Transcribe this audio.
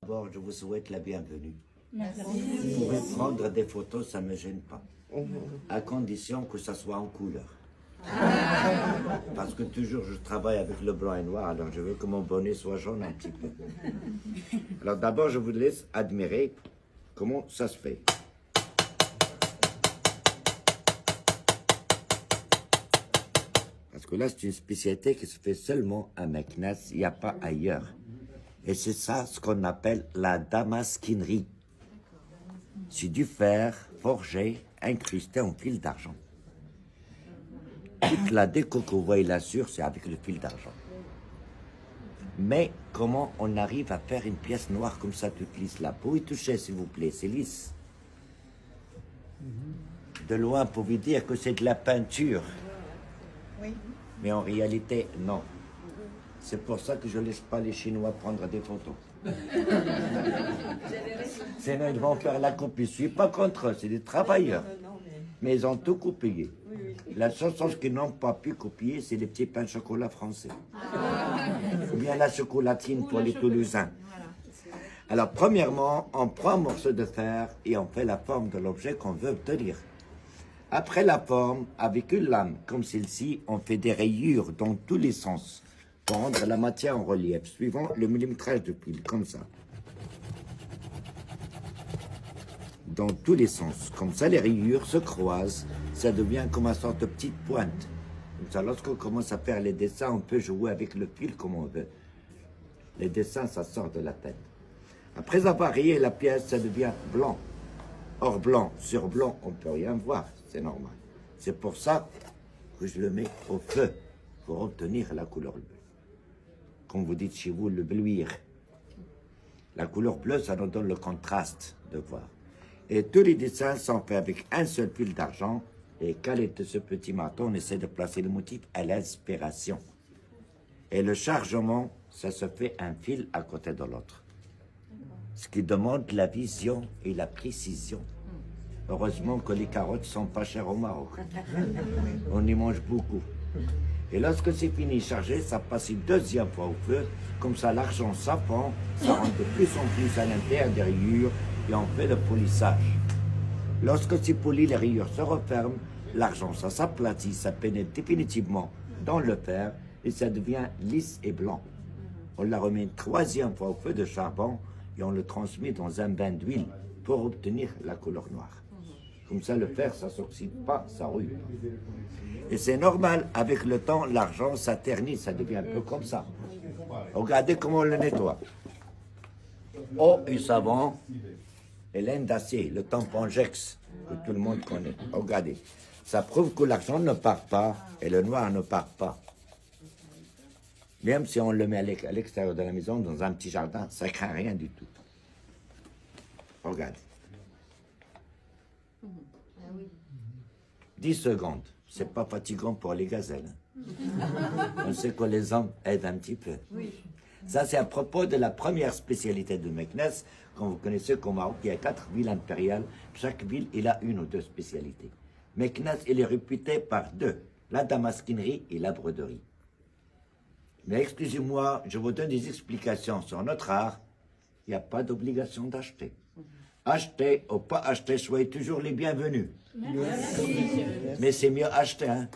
D'abord, je vous souhaite la bienvenue. Merci. Vous pouvez prendre des photos, ça ne me gêne pas. À condition que ça soit en couleur. Parce que toujours je travaille avec le blanc et noir, alors je veux que mon bonnet soit jaune un petit peu. Alors d'abord, je vous laisse admirer comment ça se fait. Parce que là, c'est une spécialité qui se fait seulement à Meknès, il n'y a pas ailleurs. Et c'est ça ce qu'on appelle la damasquinerie. C'est du fer forgé, incrusté en fil d'argent. Toute la déco que vous voyez là-dessus, c'est avec le fil d'argent. Mais comment on arrive à faire une pièce noire comme ça, toute lisse là? Pour y toucher, s'il vous plaît, c'est lisse. De loin, pour vous dire que c'est de la peinture. Oui. Mais en réalité, non. C'est pour ça que je ne laisse pas les Chinois prendre des photos. Sinon, ils vont faire la copie. Je ne suis pas contre eux, c'est des travailleurs. Mais ils ont tout copié. La seule chose qu'ils n'ont pas pu copier, c'est les petits pains de chocolat français. Ou bien la chocolatine pour les Toulousains. Alors, premièrement, on prend un morceau de fer et on fait la forme de l'objet qu'on veut obtenir. Après la forme, avec une lame comme celle-ci, on fait des rayures dans tous les sens pour rendre la matière en relief, suivant le millimétrage de fil, comme ça. Dans tous les sens. Comme ça, les rayures se croisent, ça devient comme une sorte de petite pointe. Comme ça, lorsqu'on commence à faire les dessins, on peut jouer avec le fil comme on veut. Les dessins, ça sort de la tête. Après avoir rayé la pièce, ça devient blanc. Or, blanc sur blanc, on ne peut rien voir, c'est normal. C'est pour ça que je le mets au feu, pour obtenir la couleur bleue. Comme vous dites chez vous, le bleuir. La couleur bleue, ça nous donne le contraste de voir. Et tous les dessins sont faits avec un seul fil d'argent. Et calé de ce petit marteau, on essaie de placer le motif à l'inspiration. Et le chargement, ça se fait un fil à côté de l'autre. Ce qui demande la vision et la précision. Heureusement que les carottes ne sont pas chères au Maroc. On y mange beaucoup. Et lorsque c'est fini chargé, ça passe une deuxième fois au feu. Comme ça, l'argent s'append, ça rentre de plus en plus à l'intérieur des rayures et on fait le polissage. Lorsque c'est poli, les rayures se referment, l'argent, ça s'aplatit, ça pénètre définitivement dans le fer et ça devient lisse et blanc. On la remet une troisième fois au feu de charbon et on le transmet dans un bain d'huile pour obtenir la couleur noire. Comme ça, le fer, ça ne s'oxyde pas, ça rouille. Et c'est normal, avec le temps, l'argent, ça ternit, ça devient un peu comme ça. Regardez comment on le nettoie. Eau et savon et laine d'acier, le tampon Jex, que tout le monde connaît. Regardez, ça prouve que l'argent ne part pas et le noir ne part pas. Même si on le met à l'extérieur de la maison, dans un petit jardin, ça ne craint rien du tout. Regardez. 10 secondes, c'est pas fatigant pour les gazelles. On sait que les hommes aident un petit peu. Ça, c'est à propos de la première spécialité de Meknès. Comme vous connaissez qu'au Maroc, il y a 4 villes impériales. Chaque ville, il a une ou deux spécialités. Meknès, il est réputé par deux, la damasquinerie et la broderie. Mais excusez-moi, je vous donne des explications sur notre art. Il n'y a pas d'obligation d'acheter. Acheter ou pas acheter, soyez toujours les bienvenus. Merci. Mais c'est mieux acheter, hein.